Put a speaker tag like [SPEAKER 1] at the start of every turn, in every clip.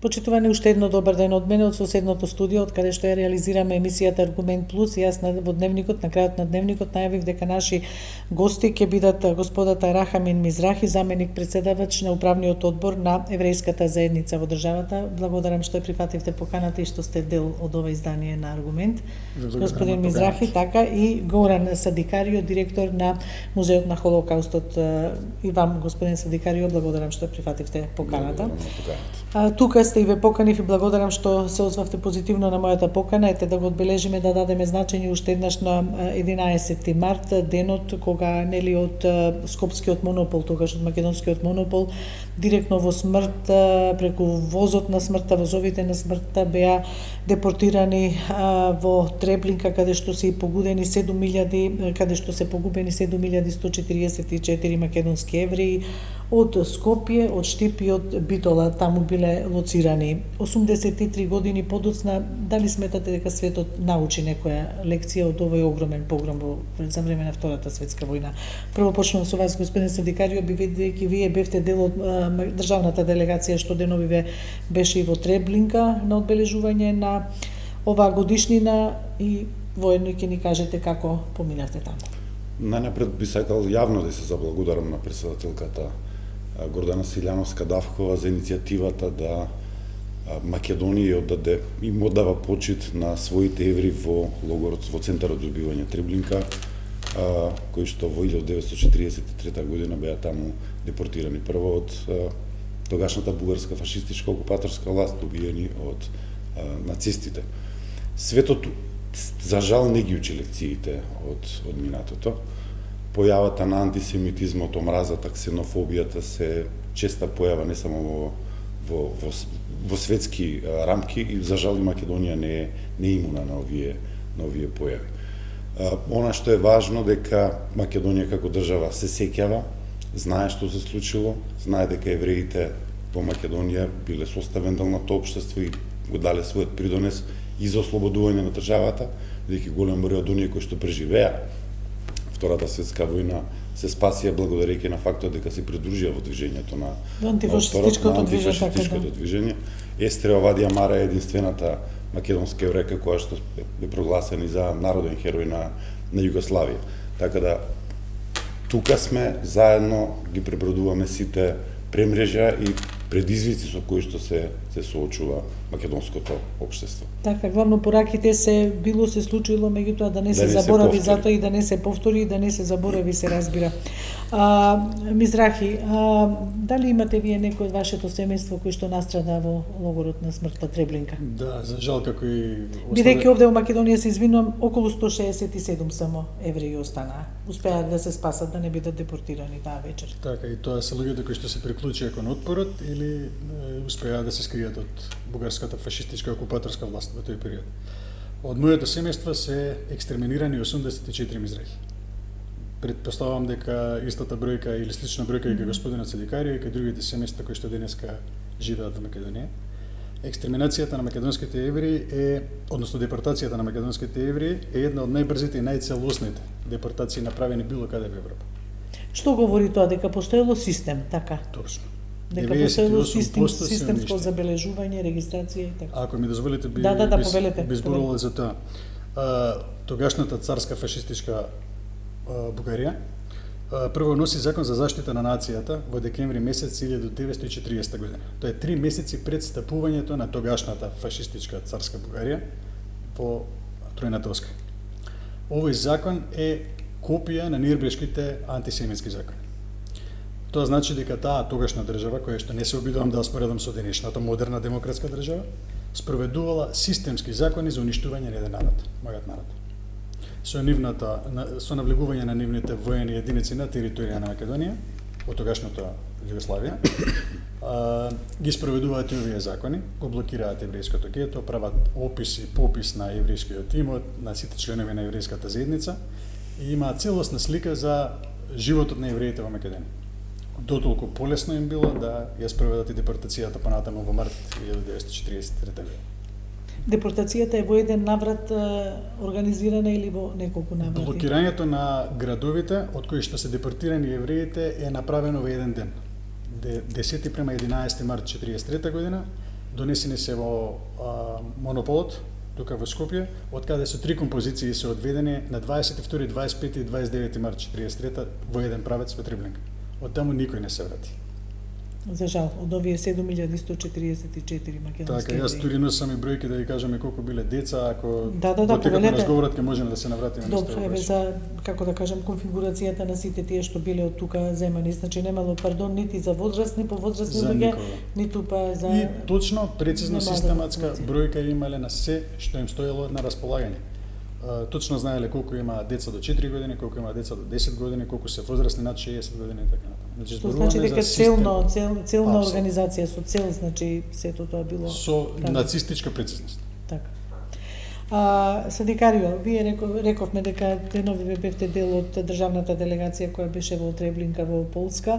[SPEAKER 1] Почитувани, уште едно добар ден од мене од соседното студио, од каде што ја реализираме емисијата Аргумент Плюс. Јас во дневникот, на крајот на дневникот, најавив дека наши гости ќе бидат господата Рахамин Мизрахи, заменик председавач на управниот одбор на еврејската заедница во државата. Благодарам што ја прифативте поканата и што сте дел од ова издание на Аргумент. Господин Мизрахи, така, и Горан Садикарио, директор на Музеот на Холокаустот. И вам, господин Садикарио, благодарам што ја прифативте поканата. Тука сте и ве поканив и благодарам што се озвавте позитивно на мојата покана. Ете да го одбележиме, да дадеме значење уште еднаш на 11 март, денот кога нели од Скопскиот монопол, тогаш од македонскиот монопол, директно во смрт, преку возот на смртта, возовите на смртта беа депортирани во Треблинка, каде што се погубени 7144 македонски евреи од Скопје, од Штип и од Битола, таму биле лоцирани. 83 години подоцна, дали сметате дека светот научи некоја лекција од овој огромен погром за време на Втората светска војна? Прво почнувам со вас, господин Садикарио, бидејќи вие бевте дел од државната делегација што деновиве беше и во Треблинка на одбележување на оваа годишнина, и воедно ќе ни кажете како поминавте таму.
[SPEAKER 2] Најнапред би сакал јавно да се заблагодарам на претседателката Гордана Силјановска-Давкова за иницијативата да Македонија оддаде и му оддава почит на своите евреи во логорот, во центарот за убивање Треблинка, кои што во 1943 година беа таму депортирани прво од тогашната бугарска фашистичка окупаторска власт, убиени од нацистите. Светот за жал не ги учи лекциите од минатото. Појавата на антисемитизмот, омразата, ксенофобијата се честа појава не само во светски рамки, и за жал и Македонија не е имуна на овие појави. Она што е важно дека Македонија како држава се сеќава, знае што се случило, знае дека евреите во Македонија биле составен дел на тоа општество и го дале својот придонес и за ослободување на државата, бидејќи голем број од оние кои што преживеа Втората светска војна се спасија благодарејќи на фактот дека се придружија во движењето на
[SPEAKER 1] антифашистичкото
[SPEAKER 2] движење. Естре Овадија Мара е единствената македонска еврејка која што е прогласена за народен херој на Југославија. Така да тука сме заедно, ги пребродуваме сите премрежа и предизвици со кои што се соочува македонското општество.
[SPEAKER 1] Така, главно пораките се случило, меѓутоа да не се заборави затоа и да не се повтори и да не се заборави, се разбира. Мизрахи, дали имате вие некој од вашето семејство кој што настрада во логорот на смртта Треблинка?
[SPEAKER 3] Да, за жал како и
[SPEAKER 1] бидејќи овде во Македонија, се извинувам, околу 167 само евреи останаа. Успеа да се спасат, да не бидат депортирани таа вечер.
[SPEAKER 3] Така, и тоа се луѓето кои што се приклучија кон отпорот или успеа да се скријат од бугарската фашистичка окупаторска власт во тој период. Од моето семејство се екстреминирани 84 мизрахи. Предпоставувам дека истата бројка или слична бројка и кај господинот Садикарио и кај другите семејства кои што денеска живеат во Македонија. Екстреминацијата на македонските евреи односно депортацијата на македонските евреи е една од најбрзите и најцелосните депортации направени било каде во Европа.
[SPEAKER 1] Што говори тоа, дека постоело систем, така?
[SPEAKER 3] Точно.
[SPEAKER 1] Дека постоело системско забележување, регистрација и така.
[SPEAKER 3] Ако ми дозволите, би зборувал за тоа. Тогашната царска фашистичка Бугарија прво носи закон за заштита на нацијата во декември месец 1940 година. Тоа е 3 месеци пред стапувањето на тогашната фашистичка царска Бугарија во Тројната оска. Овој закон е копија на нирнбергските антисемитски закони. Тоа значи дека таа тогашна држава, која што не се обидувам да споредам со денешната модерна демократска држава, спроведувала системски закони за уништување на еден народ, мојот народ. Со навлегување на нивните воени единици на територија на Македонија, од тогашната Југославија, ги спроведуваат овие закони, го блокираат еврејското гето, прават опис и попис на еврејскиот имот, на сите членови на еврејската заедница и имаат целосна слика за животот на евреите во Македонија. Дотолку полесно им било да ја спроведат и депортацијата понатаму во март 1943 година.
[SPEAKER 1] Депортацијата е во еден наврат организирана или во неколку наврати?
[SPEAKER 3] Блокирањето на градовите од кои што се депортирани евреите е направено во еден ден. 10 према 11 март 1943 година донесени се во Монополот, тука во Скопје, од каде со 3 композиции се одведени на 22, 25 и 29 март 1943 во еден правец во Треблинка. Од таму никој не се врати.
[SPEAKER 1] За жал, од овие 7144 македонски.
[SPEAKER 3] Така, јас тури носам и бројки да ви кажеме колку биле деца, ако
[SPEAKER 1] во
[SPEAKER 3] текот на разговорот ќе можеме да се навратиме на
[SPEAKER 1] Добро, еве за, како да кажам, конфигурацијата на сите тие што биле од тука земани, значи немало пардон нити за возрастни, повозрастни луѓе, ниту па за...
[SPEAKER 3] И точно, прецизно, систематска бројка имале на се што им стоело на располагање. Точно знаеле колку има деца до 4 години, колку има деца до 10 години, колку се возрастни над 60 години и така натаму.
[SPEAKER 1] Значи, што значи дека целна организација со цел, значи сето тоа било
[SPEAKER 3] со нацистичка прецизност.
[SPEAKER 1] Така. Садикарио, вие рековме дека денови бевте дел од државната делегација која беше во Треблинка во Полска.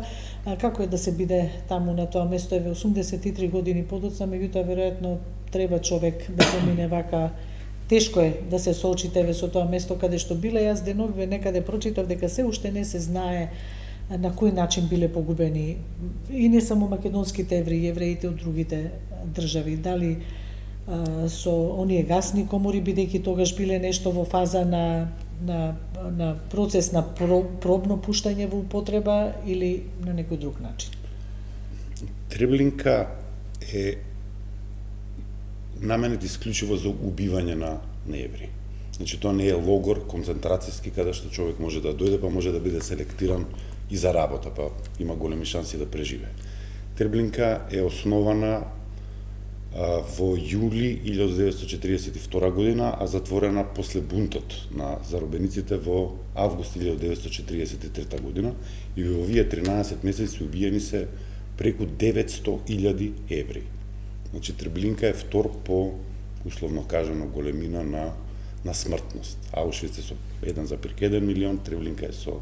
[SPEAKER 1] Како е да се биде таму на тоа место? Еве 83 години подоцна, меѓутоа веројатно треба човек да помине вака. Тешко е да се соочите со тоа место каде што биле. Јас денови некаде прочитав дека се уште не се знае на кој начин биле погубени и не само македонските евреи, евреите од другите држави. Дали со оние гасни комори, бидејќи тогаш биле нешто во фаза на процес на пробно пуштање во употреба или на некој друг начин?
[SPEAKER 2] Треблинка е наменет исклучиво за убивање на евреи. Значи тоа не е логор концентрацијски каде што човек може да дојде, па може да биде селектиран и за работа, па има големи шанси да преживее. Треблинка е основана во јули 1942 година, а затворена после бунтот на заробениците во август 1943 година и во овие 13 месеци убиени се преку 900.000 евреи. Значи Треблинка е втор по, условно кажано, големина на смртност. Аушвиц е со 1,1 милион, Треблинка е со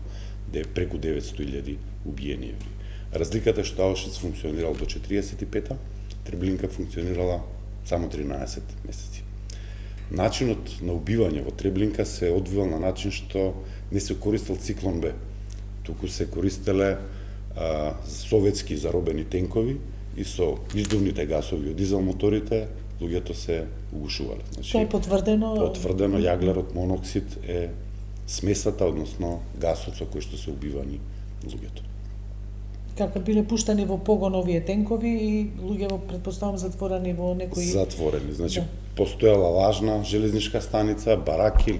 [SPEAKER 2] преку 900.000 убиени евреи. Разликата е што Аушвиц функционирал до 45-та, Треблинка функционирала само 13 месеци. Начинот на убивање во Треблинка се одвивал на начин што не се користел циклон Б, туку се користеле советски заробени тенкови и со издувните гасови од дизел моторите луѓето се угушувале. Значи,
[SPEAKER 1] тоа е потврдено?
[SPEAKER 2] Потврдено, јаглерот моноксид е смесата, односно гасот со кој што се убивани луѓето.
[SPEAKER 1] Како биле пуштани во погон овие тенкови и луѓе во, предпоставам, затворени во некои...
[SPEAKER 2] Затворени, значи постоела лажна железничка станица, бараки,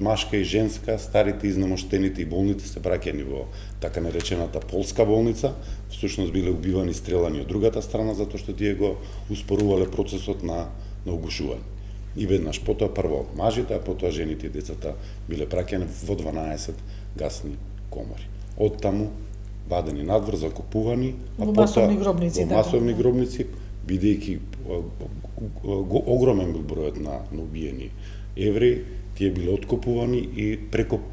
[SPEAKER 2] машка и женска, старите, изнемоштените и болните се браќани во така наречената полска болница, всушност биле убивани, стрелани од другата страна, затоа што тие го успорувале процесот на угушување. И веднаш потоа прво мажите, а потоа жените и децата биле праќани во 12 гасни комори. Од таму вадени надвор, закопувани, а
[SPEAKER 1] во
[SPEAKER 2] потоа
[SPEAKER 1] масовни гробници,
[SPEAKER 2] во масовни гробници, бидејќи огромен бил бројот на убиени евреи, тие биле откопувани и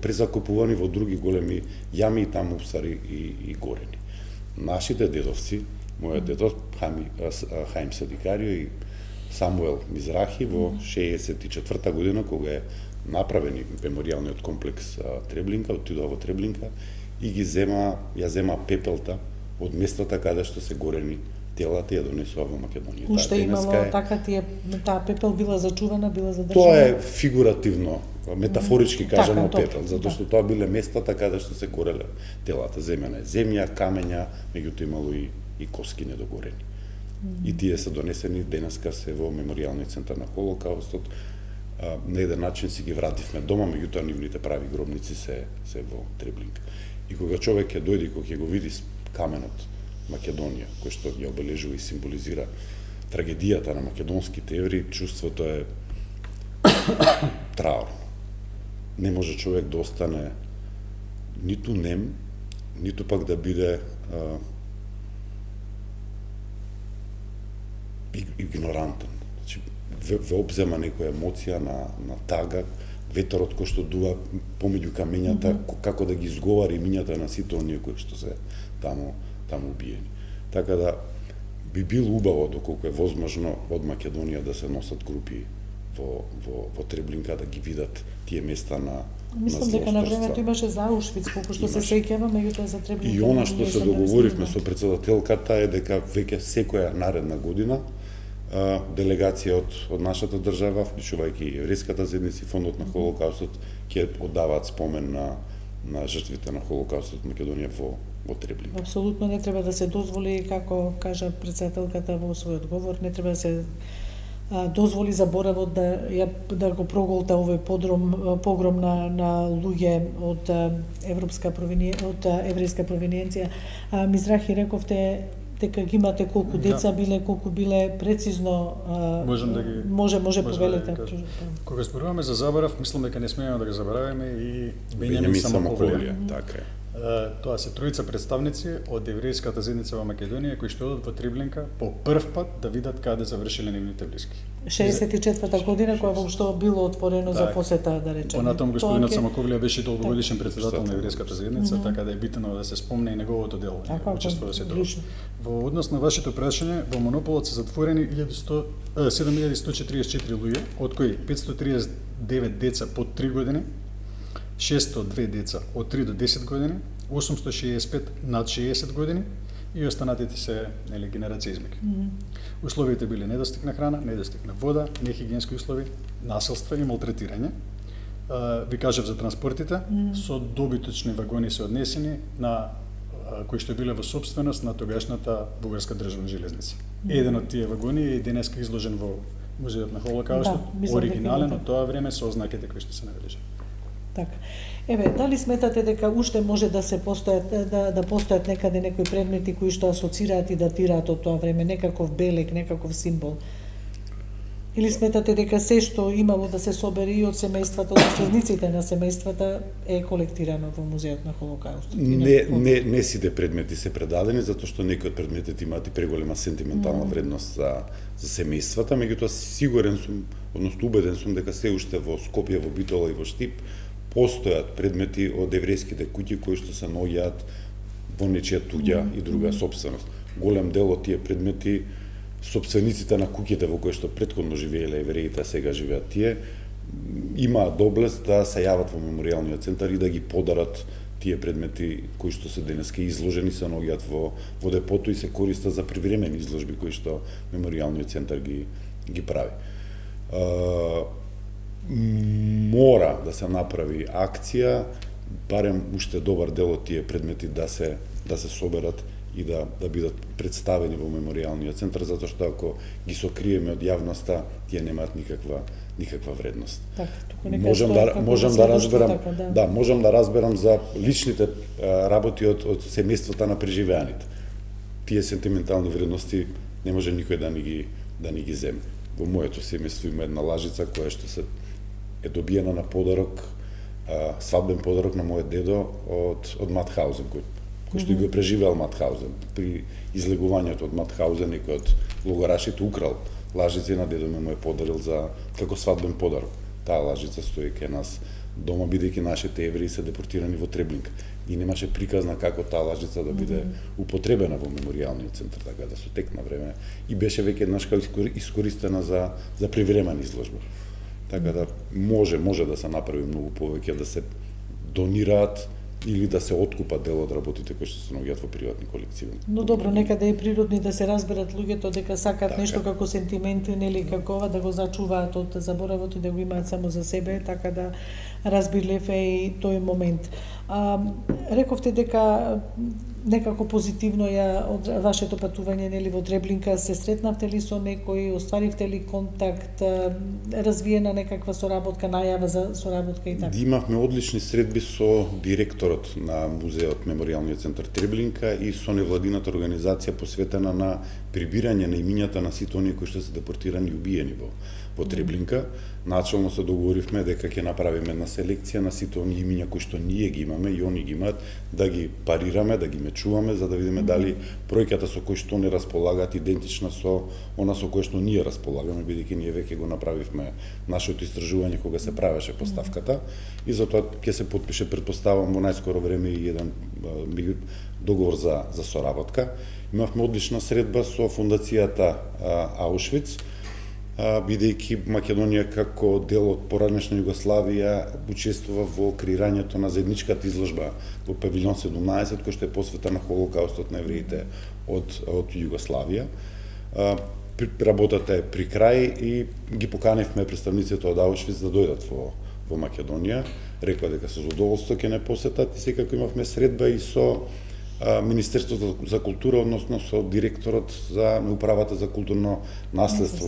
[SPEAKER 2] презакопувани во други големи јами и таму усари и горени. Нашите дедовци, мојот дедов Хаим Садикарио и Самуел Мизрахи во 64-та година, кога е направен меморијалниот комплекс Треблинка, отидоа во Треблинка и ја зема пепелта од местата каде што се горени телата и ја донесува во Македонија.
[SPEAKER 1] Уште имало така таа пепел била зачувана, била задржана?
[SPEAKER 2] Тоа е фигуративно, метафорички кажано пепел, затоа што тоа биле местата каде што се гореле телата. Земена е земја, камења, меѓутоа имало и коски недогорени. И тие се донесени денеска се во меморијалниот центар на Холокаустот. На еден начин си ги вративме дома, меѓутоа нивните прави гробници се во Треблинка. И кога човек ќе дојде, кога ќе го види каменот Македонија, кој што ја обележува и символизира трагедијата на македонските евреи, чувството е траурно. Не може човек да остане ниту нем, ниту пак да биде игнорантен. Значи, ве обзема некоја емоција на тага, ветерот кој што дува помеѓу камењата, како да ги изговари имињата на сите оние кои што се таму убиени. Така да, би било убаво доколку е возможно од Македонија да се носат групи во Треблинка, да ги видат тие места на
[SPEAKER 1] Мислам дека на времето имаше за Аушвиц, колку што се сеќавам, меѓутоа за Треблинка.
[SPEAKER 2] И она што се договоривме со претседателката е дека веќе секоја наредна година делегација од нашата држава, вклучувајќи еврејската заедница и фондот на Холокаустот, ќе оддаваат спомен на жртвите на Холокаустот во Македонија во Треблинка.
[SPEAKER 1] Апсолутно не треба да се дозволи, како кажа претседателката во својот говор, не треба да се дозволи заборавот да го проголта овој погром на луѓе од еврејска провиниенција. Мизрахи, рековте дека ги имате колку деца биле, колку биле прецизно,
[SPEAKER 3] можем да ги
[SPEAKER 1] може повелете.
[SPEAKER 3] Кога зборуваме за заборав, мислам дека не смееме да го забораваме и Бенјамин Самоковлија.
[SPEAKER 2] Така е.
[SPEAKER 3] Тоа се тројца представници од еврејската заедница во Македонија кои што одат во Треблинка по прв пат да видат каде завршиле нивните блиски.
[SPEAKER 1] 64-та година кога воопшто било отворено за посета, да речеме.
[SPEAKER 3] Понатаму господинот Самоковлија беше долгогодишен претседател на еврејската заедница, така да е битно да се спомне и неговото дело, учествува се тоа. Во однос на вашето прашање, во Монополот се затворени 7144 луѓе, од кои 539 деца под 3 години, 602 деца од 3 до 10 години, 865 над 60 години и останатите се генерација измеѓу. Условите биле недостиг на храна, недостиг на вода, нехигиенски услови, насилство и малтретирање. Ви кажав за транспортите, со добиточни вагони се однесени на кои што биле во собственост на тогашната бугарска државна железница. Еден од тие вагони е денеска изложен во Музеот на Холокаустот, оригинален од тоа време со ознаките кои што се набележани.
[SPEAKER 1] Така. Дали сметате дека уште може да се постојат некаде некои предмети кои што асоцираат и датираат од тоа време, некаков белег, некаков символ? Или сметате дека се што имало да се собери и од семејствата, од наследниците на семејствата е колектирано во Музеот на Холокаустот?
[SPEAKER 2] Не сите предмети се предадени, затоа што некои од предметите имаат и преголема сентиментална вредност за семејствата, меѓутоа сигурен сум, односно убеден сум дека се уште во Скопје, во Битола и во Штип постојат предмети од еврејските куќи кои што се наоѓаат во нечија туѓа и друга собственост. Голем дел од тие предмети, собствениците на куќите во кои што претходно живееле евреите, а сега живеат тие, имаат доблест да се јават во меморијалниот центар и да ги подарат тие предмети кои што се денеска изложени, се наоѓаат во депото и се користат за привремени изложби кои што меморијалниот центар ги прави. Мора да се направи акција, барем уште добар дел од тие предмети да се соберат и да бидат представени во меморијалниот центар, затоа што ако ги сокриеме од јавноста, тие немаат никаква вредност. Можам да разберам за личните работи од семејствата на преживеаните. Тие сентиментални вредности не може никој да ни ги земе. Во моето семејство има една лажица која што е добиена на подарок, свадбен подарок на мојот дедо од Матхаузен, кој што го преживеал Матхаузен. При излегувањето од Матхаузен, некој од логорашите украл лажица и на дедо му е подарил како свадбен подарок. Таа лажица стои кај нас дома, бидејќи нашите евреи се депортирани во Треблинка. И немаше приказна како таа лажица да биде употребена во меморијалниот центар, така да со тек на време и беше веќе еднаш искористена за привремена изложба. Така да може да се направи многу повеќе, да се донираат или да се откупат дел од работите кои што се наоѓаат во приватни колекции.
[SPEAKER 1] Но добро, нека да е природни да се разберат луѓето дека сакаат нешто како сентимент, нели како да го зачуваат од заборавот и да го имаат само за себе, така да разбирлив е и тој момент. Рековте дека некако позитивно од вашето патување нели во Треблинка се сретнавте ли со некој, остваривте ли контакт, развиена некаква соработка, најава за соработка и така?
[SPEAKER 2] Имавме одлични средби со директорот на музеот Меморијалниот центар Треблинка и со невладината организација посветена на прибирање на имињата на сите оние кои што се депортирани и убиени во Треблинка. Начално се договоривме дека ќе направиме една селекција на сите оние имиња кои што ние ги имаме и они ги имаат, да ги парираме, да ги мечуваме, за да видиме дали бројката со кои што не располагаат идентична со она со кој што ние располагаме, бидејќи ние веќе го направивме нашето истражување кога се правеше поставката и затоа ќе се потпише, претпоставам, во најскоро време и еден договор за соработка. Имавме одлична средба со фондацијата Аушвиц, бидејќи Македонија како дел од поранешна Југославија учествува во креирањето на заедничката изложба во Павилјон 17, кој што е посветена на Холокаустот на евреите од Југославија. Работата е при крај и ги поканивме представниците од Аушвиц да дојдат во Македонија. Рекла дека со задоволство ќе не посетат и секако имавме средба и со Министерството за култура, односно со директорот на управата за културно наследство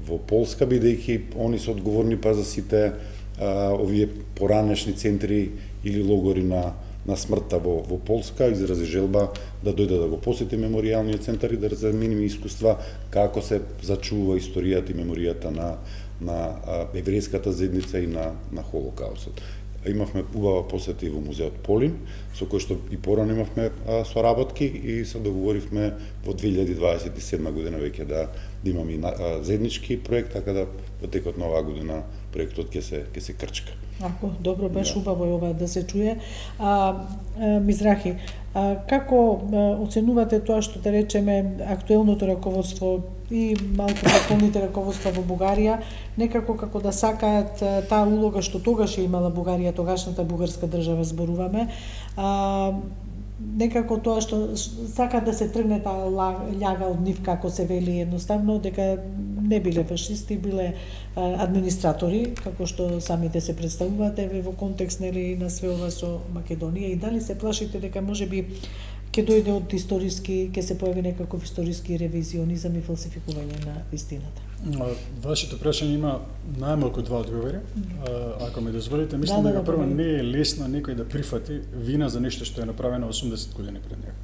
[SPEAKER 2] во Полска, бидејќи они се одговорни за сите овие поранешни центри или логори на смртта во Полска. Изрази желба да дојде да го посети меморијалниот центар и да размениме искуства како се зачува историјата и меморијата на еврејската заедница и на Холокаустот. Имавме убава посета и во музеот Полин, со кој што и порано имавме соработки и се договоривме во 2027 година веќе да имаме и заеднички проект, така да во текот на оваа година проектот ќе се крчка.
[SPEAKER 1] Ако, добро, баш убаво е ова да се чуе. Мизрахи, како оценувате тоа што да речеме актуелното раководство и малку преполните раководства во Бугарија, некако како да сакаат таа улога што тогаш е имала Бугарија, тогашната бугарска држава зборуваме, некако тоа што сакаат да се тргне таа љага од нив, како се вели едноставно, дека не биле фашисти, биле администратори, како што самите се представуваат, еве во контекст нели на све ова со Македонија, и дали се плашите дека можеби ќе дојде од историски, ќе се појави некаков историски ревизионизам и фалсификување на вистината?
[SPEAKER 3] Вашето прашање има најмалку два одговори. Ако ми дозволите, мислам дека прво не е лесно некој да прифати вина за нешто што е направено 80 години пред него.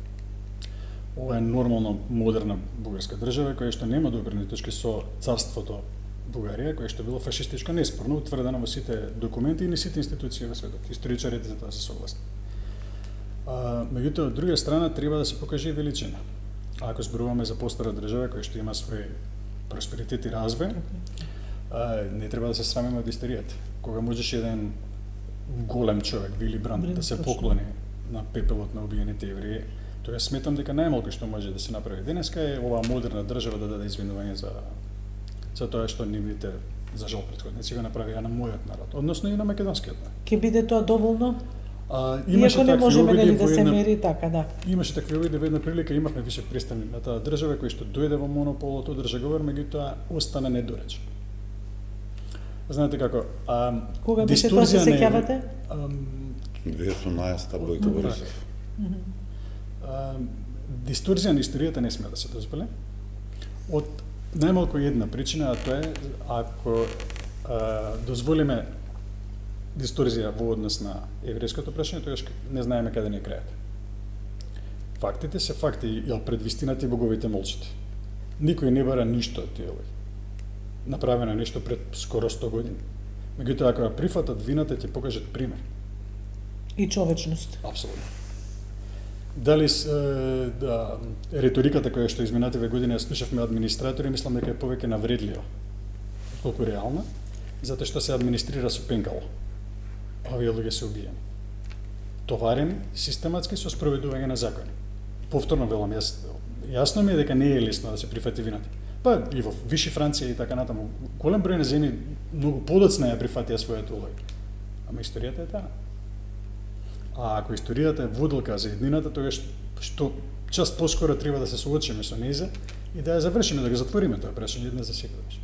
[SPEAKER 3] Ова е нормално модерна бугарска држава која што нема допирни точки со царството Бугарија, која што било фашистичко, неспорно утврдено во сите документи и на сите институции во светот. Историчарите за тоа се согласни. Меѓутоа, од друга страна, треба да се покаже величина. Ако зборуваме за постара држава која што има свој просперитет и развој, не треба да се срамиме од историјата. Кога можеш еден голем човек, Вили Бранд, да се поклони на пепелот на убиените евреи, тоа сметам дека најмалку што може да се направи денеска е оваа модерна држава да даде извинување за тоа што нивните, за жал, претходници го направија на мојот народ, односно и на македонскиот народ.
[SPEAKER 1] Ќе биде тоа доволно?
[SPEAKER 3] Иако не можеме
[SPEAKER 1] нели да се мери така, да.
[SPEAKER 3] Имаше такви обиди во една прилика, имавме више представник на таа држава кој што дојде во монополот, одржа говор, меѓутоа остана недоречен. Знаете како,
[SPEAKER 1] кога беше тоа, се сеќавате?
[SPEAKER 2] 2018 Бојко Борисов.
[SPEAKER 3] Дисторзија на историјата не сме да се дозволи. Од најмалку една причина, а тоа е ако дозволиме дисторзија во однос на еврејското прашање, тогаш не знаеме каде ни е крајот. Фактите се факти, и пред вистината и боговите молчат. Никој не бара ништо од тие луѓе. Направено нешто пред скоро 100 години. Меѓутоа, ако ја прифатат вината, ќе покажат пример.
[SPEAKER 1] И човечност.
[SPEAKER 3] Апсолутно. Дали риториката која што изминативе години ја слушавме администратори, мислам дека е повеќе навредлива, колку реална, затоа што се администрира со пенкало. Овие луѓе се убиени. Товарени систематски со спроведување на закони. Повторно велам, јасно ми е дека не е лесно да се прифати вината. Па и во Виши Франција и така натаму, голем број на земји многу подоцна ја прифатија својата улога. Ама историјата е таа. А ако историјата е воделка за еднината, тогаш што час поскоро треба да се соочиме со нејза и да ја завршиме, да го затвориме тоа прашање една за секогаш.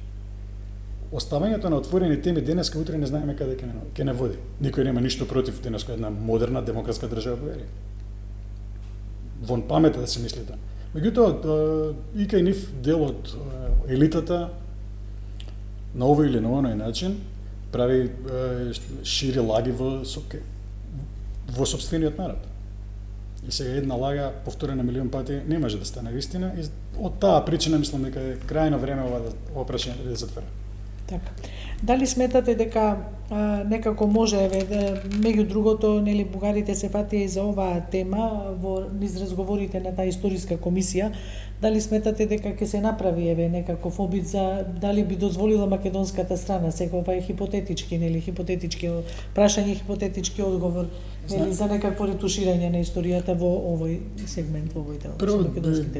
[SPEAKER 3] Оставањето на отворени теми денеска, утре не знаеме каде ќе не води. Никој нема ништо против денеска една модерна демократска држава Бугарија. Вон памета да се мисли тоа. Меѓутоа, и кај нив дел од елитата на овој или на оној начин прави шири лаги во сопствениот народ. И сега една лага повторена милион пати не може да стане вистина и од таа причина мислам дека е крајно време ова прашање да се затвори.
[SPEAKER 1] Така. Дали сметате дека некако може, меѓу другото, нели бугарите се фатија и за оваа тема во низ разговорите на таа историска комисија, дали сметате дека ќе се направи некаков обид за дали би дозволила македонската страна, секогава е хипотетички, нели хипотетички прашање, хипотетички одговор, нели за некакво ретуширање на историјата во овој сегмент, во овој дел.
[SPEAKER 3] Прво,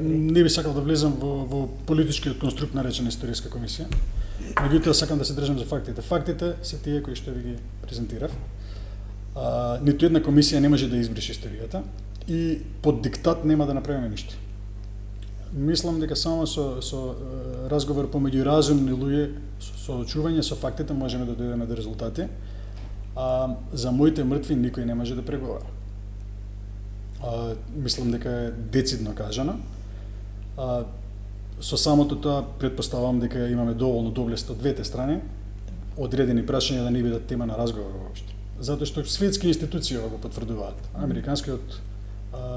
[SPEAKER 3] не би сакал да влезам во политичкиот конструкт наречен историска комисија. Меѓутоа сакам да се држам за фактите. Фактите се тие кои што ви ги презентирав. Ниту една комисија не може да избрише историјата и под диктат нема да направиме ништо. Мислам дека само со разговор помеѓу разумни луѓе, со очување со фактите можеме да дојдеме до резултати. За моите мртви никој не може да преговара. Мислам дека е децидно кажано. Со самото тоа претпоставам дека имаме доволно доблест од двете страни, одредени прашања да не бидат тема на разговор воопшто. Затоа што светски институции го потврдуваат. Американскиот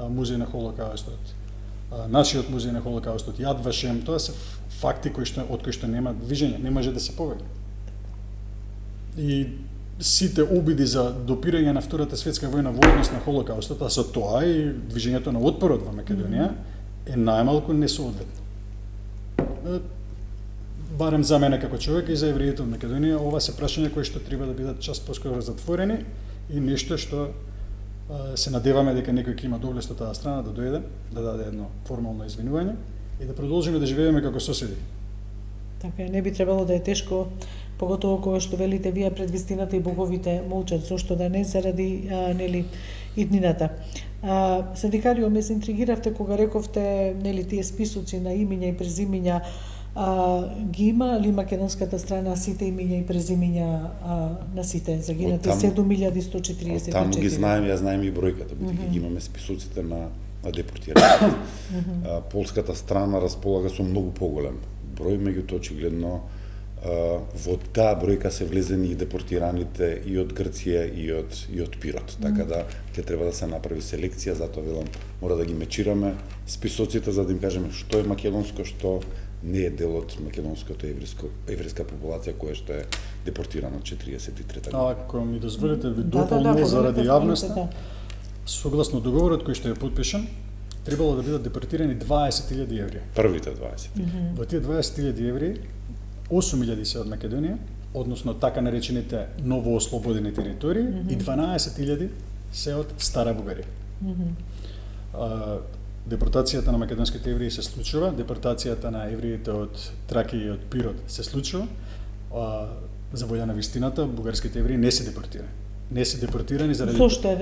[SPEAKER 3] музеј на Холокаустот, нашиот музеј на Холокаустот, Јад Вашем, тоа се факти од кои што нема движење, не може да се победи. И сите обиди за допирање на Втората светска војна во однос на Холокаустот, а со тоа и движењето на отпорот во Македонија е најмалку несоодветно. Барем за мене како човек и за евреите од Македонија, ова се прашања кои што треба да бидат час поскоро затворени и нешто што се надеваме дека некој ќе има доблест од таа страна да дојде, да даде едно формално извинување и да продолжиме да живееме како соседи.
[SPEAKER 1] Така не би требало да е тешко, поготово кога што велите вие пред вистината и боговите молчат, зошто да не заради нели иднината. Сандикарио, ме се интригиравте кога рековте нели тие списоци на имиња и презимиња, ги има ли македонската страна сите имиња и презимиња на сите загинати 7144?
[SPEAKER 2] Таму ги знаем, ја знаем и бројката, бидејќи ги имаме списоците на депортираните. Полската страна располага со многу поголем број, меѓутоа очигледно во таа бројка се влезени и депортираните и од Грција и од Пирот. Така да ќе треба да се направи селекција, затоа велам мора да ги мечираме списоците за да им кажеме што е македонско, што не е дел од македонската еврејска популација која што е депортирана од 43-та година.
[SPEAKER 3] Ако ми дозволите ви дополнам заради јавноста, согласно договорот кој што е потпишан, требало да бидат депортирани 20.000 евреи.
[SPEAKER 2] Првите 20.
[SPEAKER 3] Во тие 20.000 евреи 8.000 се од Македонија, односно така наречените новоослободени територии, и 12.000 се од Стара Бугарија. Депортацијата на македонските евреи се случува, депортацијата на евреите од Тракија и од Пирот се случува. За волја на вистината, бугарските евреи не се депортирани. Не се депортирани заради...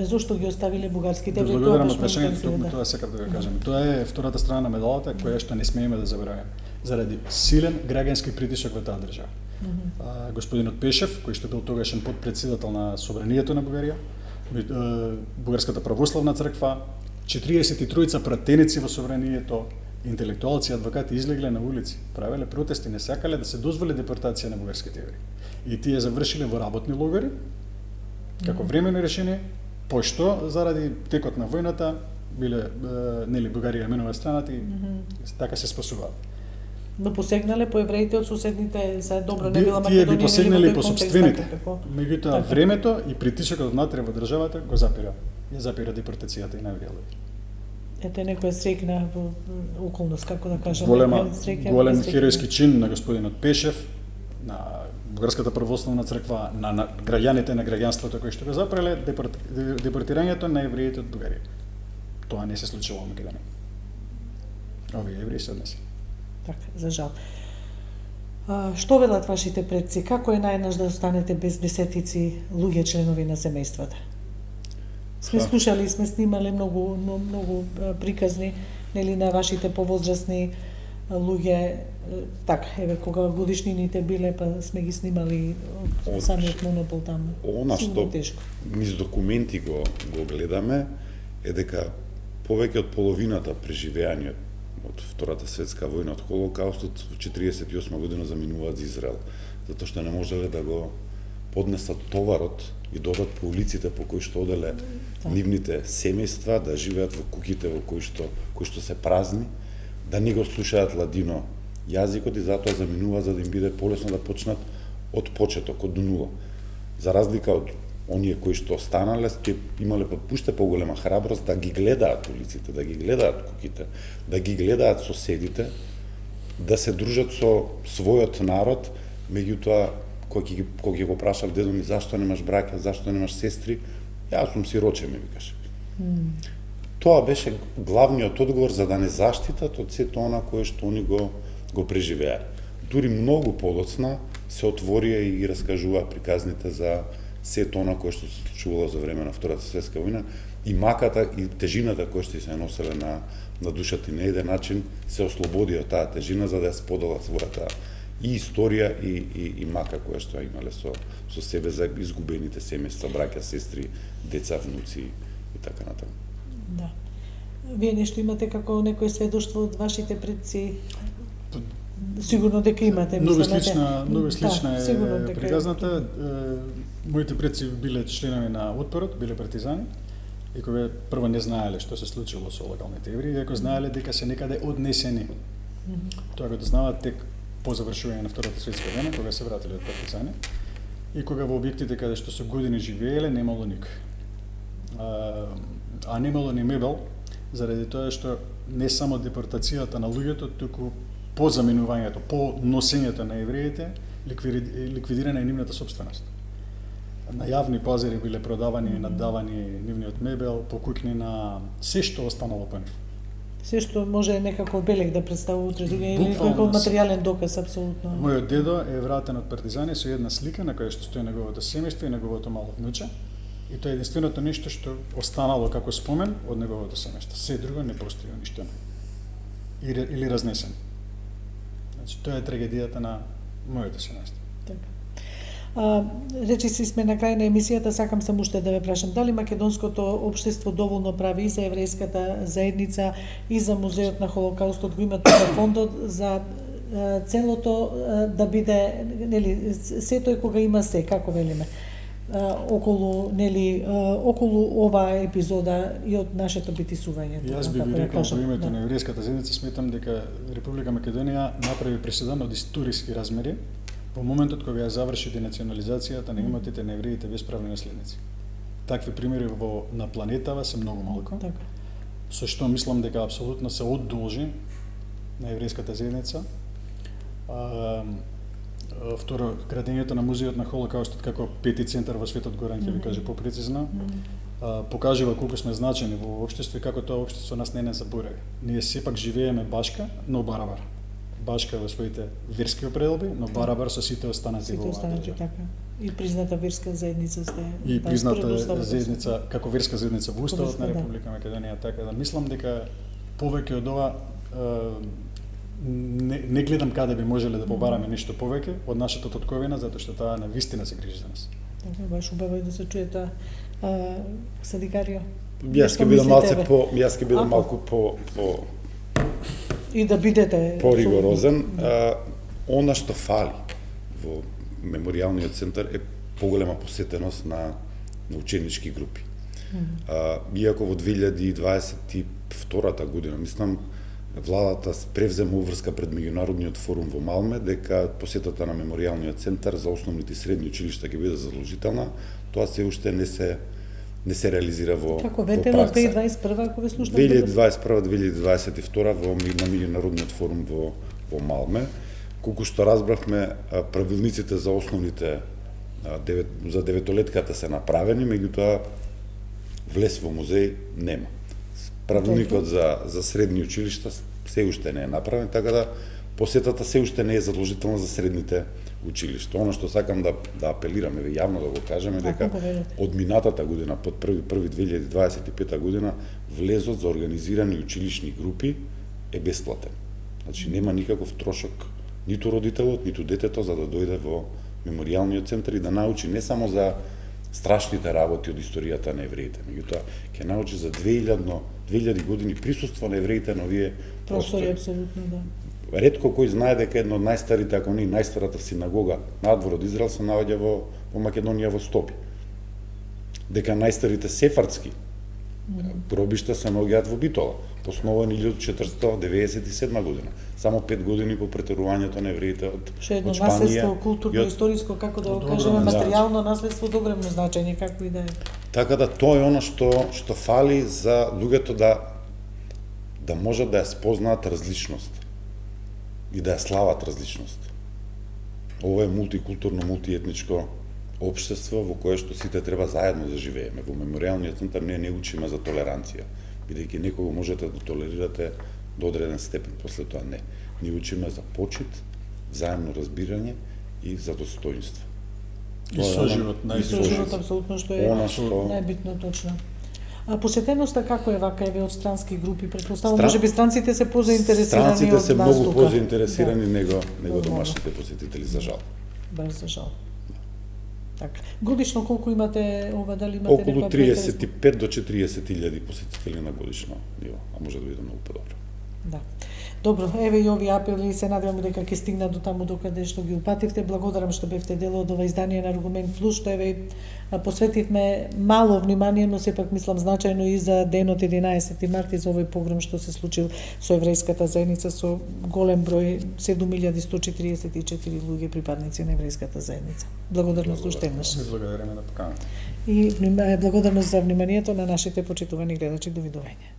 [SPEAKER 1] Зошто ги оставиле бугарските евреи?
[SPEAKER 3] Благодарам на прашањето, токму тоа сакав да го кажам. Тоа е втората страна на медалата, која што не смееме да забораваме. Заради силен граѓански притисок во таа држава. Господинот Пешев, кој што бил тогашен подпредседател на Собранието на Бугарија, Бугарската православна црква, 43 пратеници во Собранието, интелектуалци, адвокати излегле на улици, правеле протести, не сакале да се дозволи депортација на бугарските евреи. И тие завршиле во работни логори, како временно решение, пошто заради текот на војната биле нели Бугарија менува страната и така се спасуваат.
[SPEAKER 1] Но посегнале по евреите од соседните за добро не била Македонија.
[SPEAKER 3] Тие би посегнале по собствените. Меѓутоа времето и притисокот внатре во државата го запира. Ја запира депортацијата и на евреи.
[SPEAKER 1] Ете некоја среќна околност, како да кажам,
[SPEAKER 3] голем херојски чин на господинот Пешев, на Бугарската православна црква, на граѓаните на граѓанството кои што го запреле депортирањето на евреите од Бугарија. Тоа не се случило во Македонија. Овие евреи се однеси.
[SPEAKER 1] Така, за жал. Што велат вашите предци? Како е најнаш да останете без десетици луѓе членови на семејствата? Сме слушали, сме снимале многу приказни нели на вашите повозрасни луѓе, така, еве кога годишнините биле, па сме ги снимали од самиот монопол таму.
[SPEAKER 2] Она што низ документи го гледаме е дека повеќе од половината преживеање од Втората светска војна, од Холокаустот, во 48 година заминуваат за Израел, затоа што не можеле да го поднесат товарот и додат по улиците по кои што оделе нивните семејства, да живеат во куќите во кои што се празни, да не го слушаат ладино јазикот и затоа заминуваат за да им биде полесно да почнат од почеток, од нула. За разлика од оние кои што останале, ќе имале уште поголема храброст да ги гледаат улиците, да ги гледаат куќите, да ги гледаат соседите, да се дружат со својот народ, меѓутоа кога ќе го прашав дедо ми зашто немаш браќа, зашто немаш сестри, јас сум сироче, ми викаше. Тоа беше главниот одговор за да не заштитат од сето она кое што они го преживеа. Дури многу подоцна се отворија и ги раскажуваа приказните за сето она кое што се случувало за време на Втората светска војна и маката и тежината која што се носеле на душата и на еден начин се ослободи од таа тежина за да ја споделат својата и историја и мака која што имале со себе за изгубените семејства, браќа, сестри, деца, внуци и така натаму.
[SPEAKER 1] Да. Вие нешто имате како некој сведоштво од вашите предци? Сигурно дека имате,
[SPEAKER 3] многу слична
[SPEAKER 1] да,
[SPEAKER 3] е приказната. Моите предци биле членови на отпорот, биле партизани и кога прво не знаеле што се случило со локалните евреи, иако знаеле дека се некаде однесени. Тоа го дознаваат тек по завршување на Втората светска војна, кога се вратиле од партизани и кога во објектите каде што со години живееле немало никој. А немало ни мебел, заради тоа што не само депортацијата на луѓето, туку по заменувањето, по носењето на евреите, ликвидирана е нивната собственост. На јавни пазари биле продавани и наддавани нивниот мебел, по куќнина, се што останало по нив.
[SPEAKER 1] Се што може некако белег да представува утре други или како материјален доказ, апсолутно.
[SPEAKER 3] Мојот дедо е вратен од партизани со една слика на која што стои неговото семејство и неговото мало внуче. И тоа е единственото нешто што останало како спомен од неговото семејство. Се друго не постои уништено. Или разнесено. Значи, тоа е трагедијата на моето семејство.
[SPEAKER 1] Така. Речи си сме на крај на емисијата, сакам само уште да ве прашам, дали македонското општество доволно прави и за еврејската заедница и за музеот на Холокаустот, го имат фондот за целото да биде, нели, сето е кога има се, како велиме, околу оваа епизода и од нашето битисување.
[SPEAKER 3] Јас би рекол во името на еврејската заедница, сметам дека Република Македонија направи преседан од историски размери во моментот кога ја заврши денационализацијата на имотите на евреите без правни наследници. Такви примери на планетава се многу малку.
[SPEAKER 1] Така.
[SPEAKER 3] Со што мислам дека апсолутно се одолжи на еврејската заедница. Второ, градењето на музеот на Холокаустот како пети центар во светот, Горан ќе ви каже попрецизно, покажува колку сме значени во општество и како тоа општество нас не заборави. Ние сепак живееме башка, но барабар. Башка во своите верски определби, но барабар со сите останати во оваа држава.
[SPEAKER 1] Така. И призната верска заедница сте.
[SPEAKER 3] И призната заедница како верска заедница во Уставот на Република Македонија, така да мислам дека повеќе од ова не гледам каде би можеле да побараме нешто повеќе од нашата татковина, затоа што таа на вистина се грижи за нас.
[SPEAKER 1] Така, баш убаво е да се чуе тоа. Садикарио.
[SPEAKER 2] Јас ќе бидам малку по
[SPEAKER 1] и да бидете
[SPEAKER 2] поригорозен. Она што фали во меморијалниот центар е поголема посетеност на ученички групи. Иако во 2022 година, мислам, владата превзема уврска пред меѓународниот форум во Малме дека посетата на меморијалниот центар за основните и средни училишта ќе биде задолжителна, тоа се уште не се реализира во пракса.
[SPEAKER 1] Како ветено 2021 ако ве слушнам?
[SPEAKER 2] 2021-2022 на меѓународниот форум во Малме, колку што разбравме, правилниците за основните за деветолетката се направени, меѓутоа влез во музеј нема. Правилникот за средни училишта се уште не е направен, така да посетата се уште не е задолжителна за средните училишта. Оно што сакам да апелираме, јавно да го кажеме, дека од минатата година, под 2025 година, влезот за организирани училишни групи е бесплатен. Значи нема никаков трошок ниту родителот, ниту детето за да дојде во меморијалниот центар и да научи не само за страшните работи од историјата на евреите, меѓутоа ќе научи за 2000 години присуство на евреите на овие простори.
[SPEAKER 1] Апсолутно, да.
[SPEAKER 2] Ретко кој знае дека едно од најстарите, ако не најстарата синагога надвор од Израел се наоѓа во Македонија во Стопи. Дека најстарите сефардски Гробишта се наоѓаат во Битола, основан 1497 година, само 5 години по претерувањето на евреите од
[SPEAKER 1] едно
[SPEAKER 2] Шпанија.
[SPEAKER 1] наследство, културно, историско, како да го кажеме, материјално наследство, огромно значење, како и да е.
[SPEAKER 2] Така да тоа е она што фали за луѓето да можат да ја спознаат различност и да ја слават различност. Ова е мултикултурно, мултиетничко општество во кое што сите треба заедно да живееме. Во меморијалниот центар не учиме за толеранција, бидејќи некого можете да толерирате до одреден степен, после тоа не. Ние учиме за почит, взаемно разбирање и за достоинство.
[SPEAKER 3] И соживот,
[SPEAKER 1] соживот апсолутно што е најбитно точно. А посетеноста како е вака еве од странски групи? Претпоставувам можеби странците се позаинтересирани од нас тука.
[SPEAKER 2] Странците се многу позаинтересирани него домашните посетители, за жал.
[SPEAKER 1] Баш за жал. Така. Годишно колку имате ова, дали имате
[SPEAKER 2] околу 35 до 40.000 посетители на годишно ниво, а може да биде многу подобро.
[SPEAKER 1] Да. Добро, еве и овие апели се надевам дека ќе стигнат до таму докаде што ги упативте. Благодарам што бевте дел од ова издание на Аргумент Плюс, што еве посветивме мало внимание, но сепак мислам значајно и за денот 11 март и за овој погром што се случил со еврејската заедница, со голем број 7144 луѓе припадници на еврејската заедница. Благодарност уште еднаш.
[SPEAKER 3] Благодариме на поканата.
[SPEAKER 1] И благодарност за вниманието на нашите почитувани гледачи. Довидување.